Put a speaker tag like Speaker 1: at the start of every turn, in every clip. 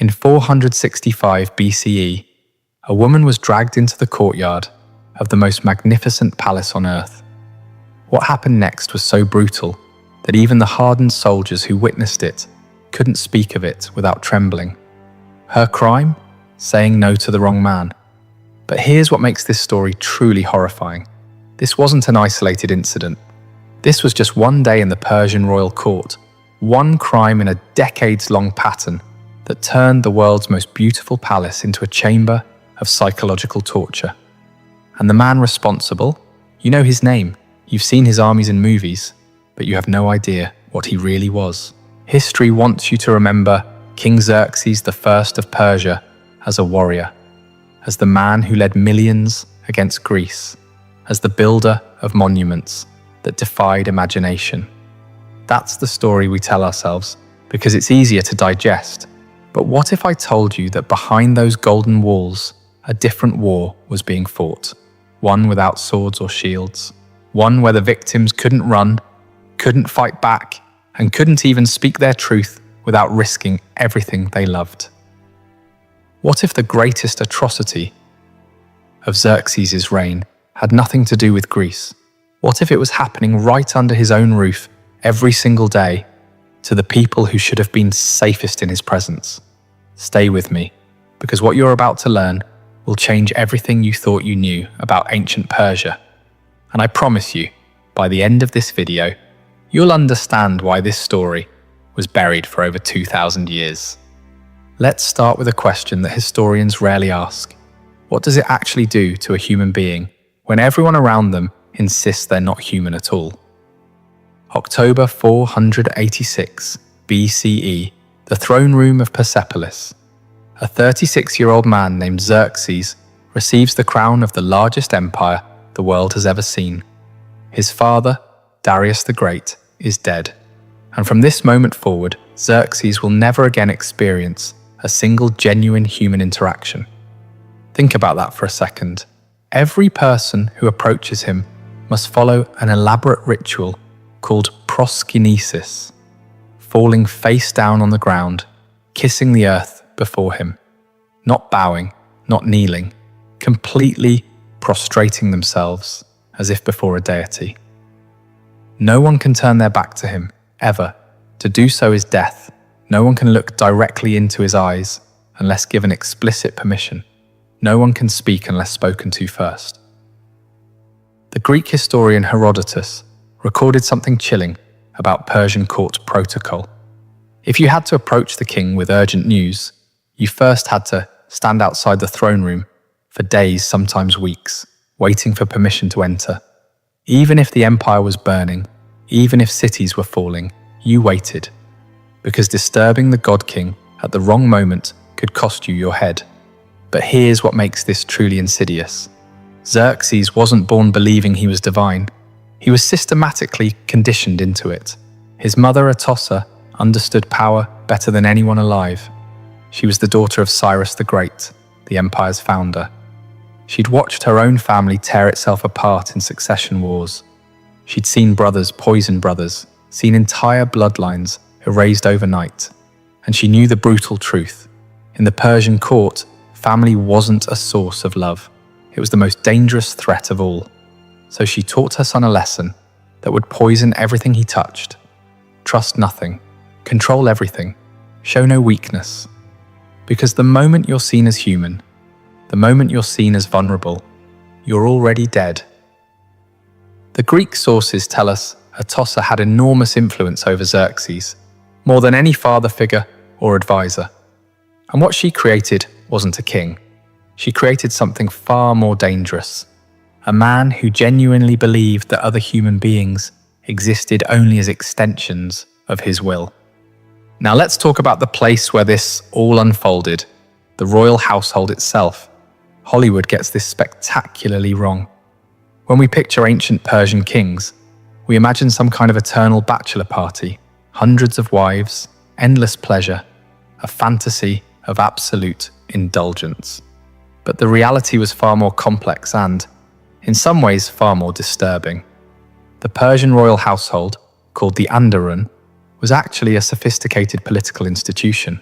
Speaker 1: In 465 BCE, a woman was dragged into the courtyard of the most magnificent palace on earth. What happened next was so brutal that even the hardened soldiers who witnessed it couldn't speak of it without trembling. Her crime? Saying no to the wrong man. But here's what makes this story truly horrifying. This wasn't an isolated incident. This was just one day in the Persian royal court, one crime in a decades-long pattern that turned the world's most beautiful palace into a chamber of psychological torture. And the man responsible, you know his name, you've seen his armies in movies, but you have no idea what he really was. History wants you to remember King Xerxes I of Persia as a warrior, as the man who led millions against Greece, as the builder of monuments that defied imagination. That's the story we tell ourselves because it's easier to digest. But what if I told you that behind those golden walls, a different war was being fought? One without swords or shields. One where the victims couldn't run, couldn't fight back, and couldn't even speak their truth without risking everything they loved. What if the greatest atrocity of Xerxes' reign had nothing to do with Greece? What if it was happening right under his own roof every single day to the people who should have been safest in his presence? Stay with me, because what you're about to learn will change everything you thought you knew about ancient Persia. And I promise you, by the end of this video, you'll understand why this story was buried for over 2,000 years. Let's start with a question that historians rarely ask. What does it actually do to a human being when everyone around them insists they're not human at all? October 486 BCE, the throne room of Persepolis. A 36-year-old man named Xerxes receives the crown of the largest empire the world has ever seen. His father, Darius the Great, is dead. And from this moment forward, Xerxes will never again experience a single genuine human interaction. Think about that for a second. Every person who approaches him must follow an elaborate ritual called proskynesis, falling face down on the ground, kissing the earth before him, not bowing, not kneeling, completely prostrating themselves as if before a deity. No one can turn their back to him, ever. To do so is death. No one can look directly into his eyes unless given explicit permission. No one can speak unless spoken to first. The Greek historian Herodotus recorded something chilling about Persian court protocol. If you had to approach the king with urgent news, you first had to stand outside the throne room for days, sometimes weeks, waiting for permission to enter. Even if the empire was burning, even if cities were falling, you waited, because disturbing the god king at the wrong moment could cost you your head. But here's what makes this truly insidious. Xerxes wasn't born believing he was divine. He was systematically conditioned into it. His mother, Atossa, understood power better than anyone alive. She was the daughter of Cyrus the Great, the empire's founder. She'd watched her own family tear itself apart in succession wars. She'd seen brothers poison brothers, seen entire bloodlines erased overnight. And she knew the brutal truth. In the Persian court, family wasn't a source of love. It was the most dangerous threat of all. So she taught her son a lesson that would poison everything he touched. Trust nothing, control everything, show no weakness. Because the moment you're seen as human, the moment you're seen as vulnerable, you're already dead. The Greek sources tell us Atossa had enormous influence over Xerxes, more than any father figure or advisor. And what she created wasn't a king. She created something far more dangerous. A man who genuinely believed that other human beings existed only as extensions of his will. Now let's talk about the place where this all unfolded, the royal household itself. Hollywood gets this spectacularly wrong. When we picture ancient Persian kings, we imagine some kind of eternal bachelor party, hundreds of wives, endless pleasure, a fantasy of absolute indulgence. But the reality was far more complex and, in some ways, far more disturbing. The Persian royal household, called the Anderun, was actually a sophisticated political institution.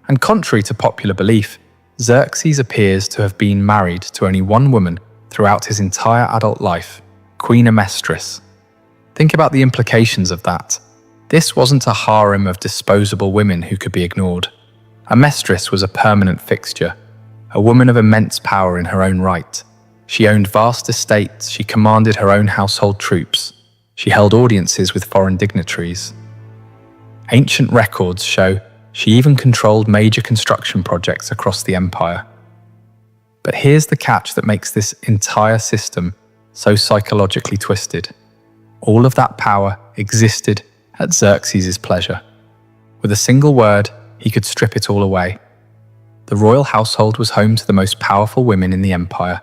Speaker 1: And contrary to popular belief, Xerxes appears to have been married to only one woman throughout his entire adult life, Queen Amestris. Think about the implications of that. This wasn't a harem of disposable women who could be ignored. Amestris was a permanent fixture, a woman of immense power in her own right. She owned vast estates, she commanded her own household troops, she held audiences with foreign dignitaries. Ancient records show she even controlled major construction projects across the empire. But here's the catch that makes this entire system so psychologically twisted. All of that power existed at Xerxes' pleasure. With a single word, he could strip it all away. The royal household was home to the most powerful women in the empire: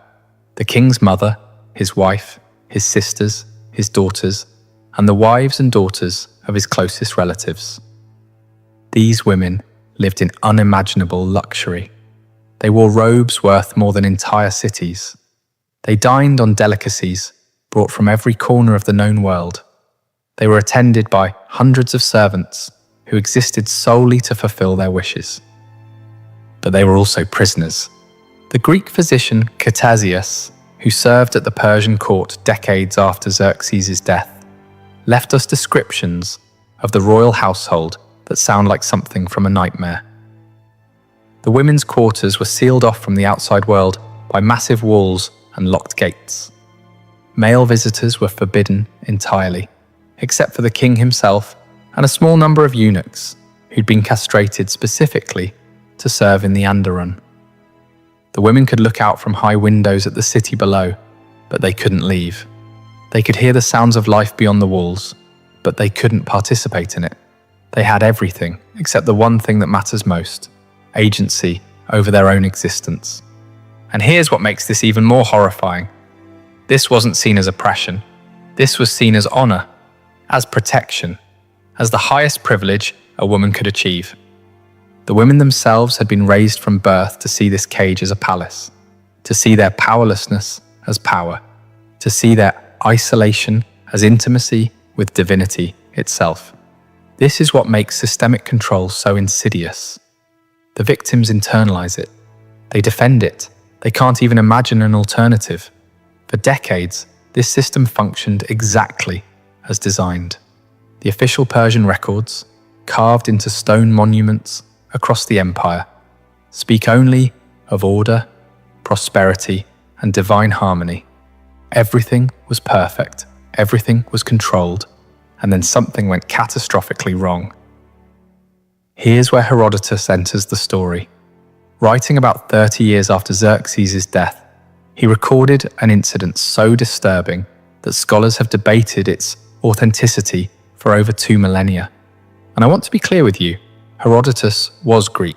Speaker 1: the king's mother, his wife, his sisters, his daughters, and the wives and daughters of his closest relatives. These women lived in unimaginable luxury. They wore robes worth more than entire cities. They dined on delicacies brought from every corner of the known world. They were attended by hundreds of servants who existed solely to fulfill their wishes. But they were also prisoners. The Greek physician Xerxes, who served at the Persian court decades after Xerxes' death, left us descriptions of the royal household that sound like something from a nightmare. The women's quarters were sealed off from the outside world by massive walls and locked gates. Male visitors were forbidden entirely, except for the king himself and a small number of eunuchs who'd been castrated specifically to serve in the underrun. The women could look out from high windows at the city below, but they couldn't leave. They could hear the sounds of life beyond the walls, but they couldn't participate in it. They had everything except the one thing that matters most: agency over their own existence. And here's what makes this even more horrifying. This wasn't seen as oppression. This was seen as honor, as protection, as the highest privilege a woman could achieve. The women themselves had been raised from birth to see this cage as a palace, to see their powerlessness as power, to see their isolation as intimacy with divinity itself. This is what makes systemic control so insidious. The victims internalize it. They defend it. They can't even imagine an alternative. For decades, this system functioned exactly as designed. The official Persian records, carved into stone monuments across the empire, speak only of order, prosperity, and divine harmony. Everything was perfect. Everything was controlled. And then something went catastrophically wrong. Here's where Herodotus enters the story. Writing about 30 years after Xerxes' death, he recorded an incident so disturbing that scholars have debated its authenticity for over 2 millennia. And I want to be clear with you, Herodotus was Greek,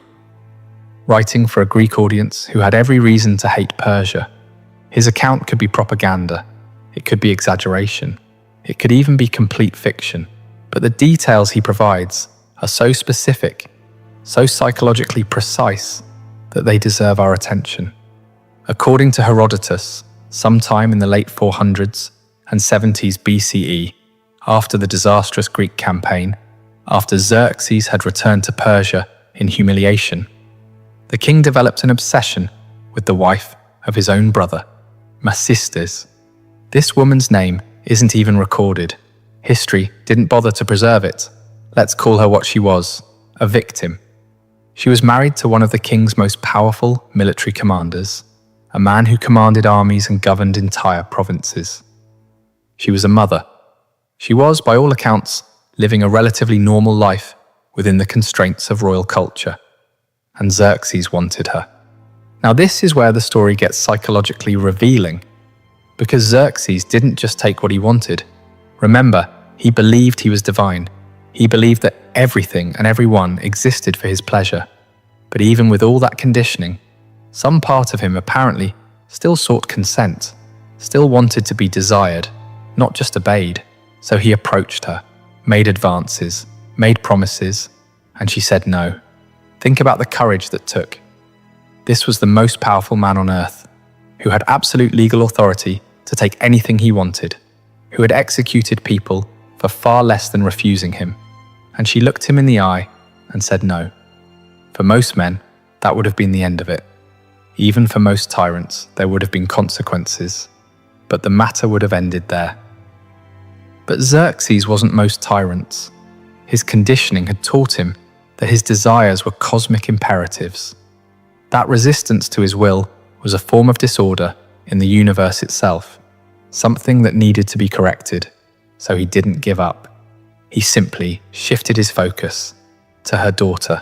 Speaker 1: writing for a Greek audience who had every reason to hate Persia. His account could be propaganda, it could be exaggeration, it could even be complete fiction, but the details he provides are so specific, so psychologically precise, that they deserve our attention. According to Herodotus, sometime in the late 400s and 70s BCE, after the disastrous Greek campaign, after Xerxes had returned to Persia in humiliation, the king developed an obsession with the wife of his own brother, Mistress. This woman's name isn't even recorded. History didn't bother to preserve it. Let's call her what she was, a victim. She was married to one of the king's most powerful military commanders, a man who commanded armies and governed entire provinces. She was a mother. She was, by all accounts, living a relatively normal life within the constraints of royal culture. And Xerxes wanted her. Now this is where the story gets psychologically revealing, because Xerxes didn't just take what he wanted. Remember, he believed he was divine. He believed that everything and everyone existed for his pleasure. But even with all that conditioning, some part of him apparently still sought consent, still wanted to be desired, not just obeyed. So he approached her, made advances, made promises, and she said no. Think about the courage that took. This was the most powerful man on earth, who had absolute legal authority to take anything he wanted, who had executed people for far less than refusing him. And she looked him in the eye and said no. For most men, that would have been the end of it. Even for most tyrants, there would have been consequences, but the matter would have ended there. But Xerxes wasn't most tyrants. His conditioning had taught him that his desires were cosmic imperatives. That resistance to his will was a form of disorder in the universe itself, something that needed to be corrected, so he didn't give up. He simply shifted his focus to her daughter.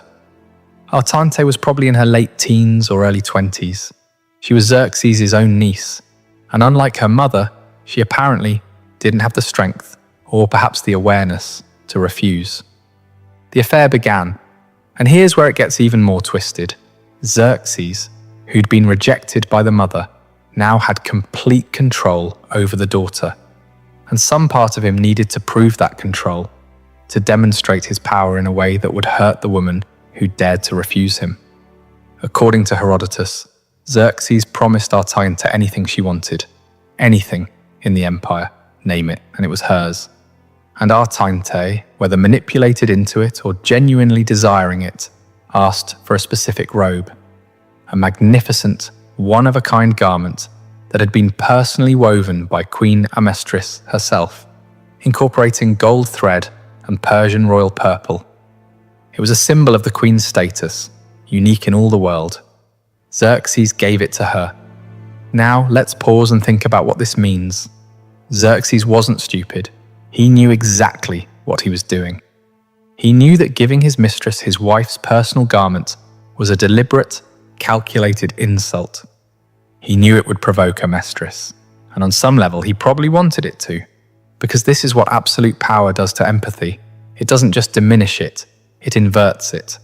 Speaker 1: Artante was probably in her late teens or early 20s. She was Xerxes' own niece, and unlike her mother, she apparently didn't have the strength, or perhaps the awareness, to refuse. The affair began, and here's where it gets even more twisted. Xerxes, who'd been rejected by the mother, now had complete control over the daughter, and some part of him needed to prove that control, to demonstrate his power in a way that would hurt the woman who dared to refuse him. According to Herodotus, Xerxes promised Artante anything she wanted, anything in the empire, name it, and it was hers. And Artante, whether manipulated into it or genuinely desiring it, asked for a specific robe, a magnificent, one-of-a-kind garment that had been personally woven by Queen Amestris herself, incorporating gold thread and Persian royal purple. It was a symbol of the queen's status, unique in all the world. Xerxes gave it to her. Now let's pause and think about what this means. Xerxes wasn't stupid. He knew exactly what he was doing. He knew that giving his mistress his wife's personal garment was a deliberate, calculated insult. He knew it would provoke Amestris, and on some level he probably wanted it to, because this is what absolute power does to empathy. It doesn't just diminish it, it inverts it.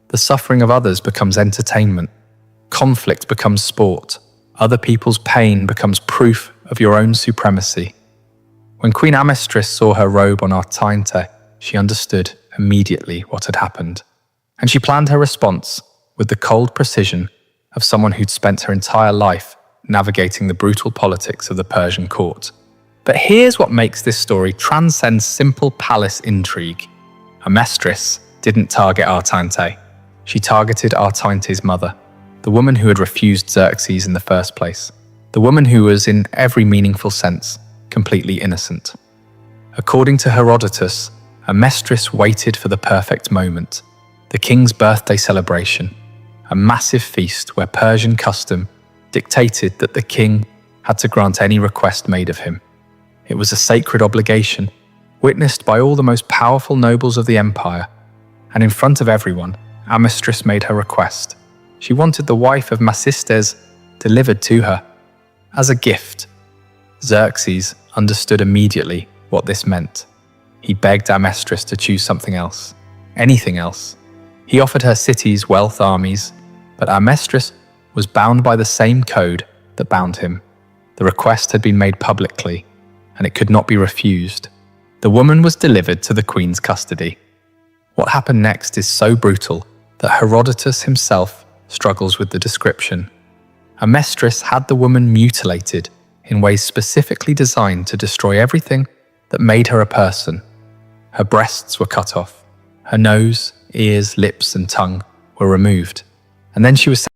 Speaker 1: The suffering of others becomes entertainment. Conflict becomes sport. Other people's pain becomes proof of your own supremacy. When Queen Amestris saw her robe on Artante, she understood immediately what had happened, and she planned her response with the cold precision of someone who'd spent her entire life navigating the brutal politics of the Persian court. But here's what makes this story transcend simple palace intrigue. Amestris didn't target Artante. She targeted Artante's mother, the woman who had refused Xerxes in the first place, the woman who was, in every meaningful sense, completely innocent. According to Herodotus, Amestris waited for the perfect moment, the king's birthday celebration, a massive feast where Persian custom dictated that the king had to grant any request made of him. It was a sacred obligation, witnessed by all the most powerful nobles of the empire, and in front of everyone, Amestris made her request. She wanted the wife of Mistress delivered to her as a gift. Xerxes understood immediately what this meant. He begged Amestris to choose something else, anything else. He offered her cities, wealth, armies, but Amestris was bound by the same code that bound him. The request had been made publicly, and it could not be refused. The woman was delivered to the queen's custody. What happened next is so brutal that Herodotus himself struggles with the description. Amestris had the woman mutilated in ways specifically designed to destroy everything that made her a person. Her breasts were cut off. Her nose, ears, lips, and tongue were removed. And then she was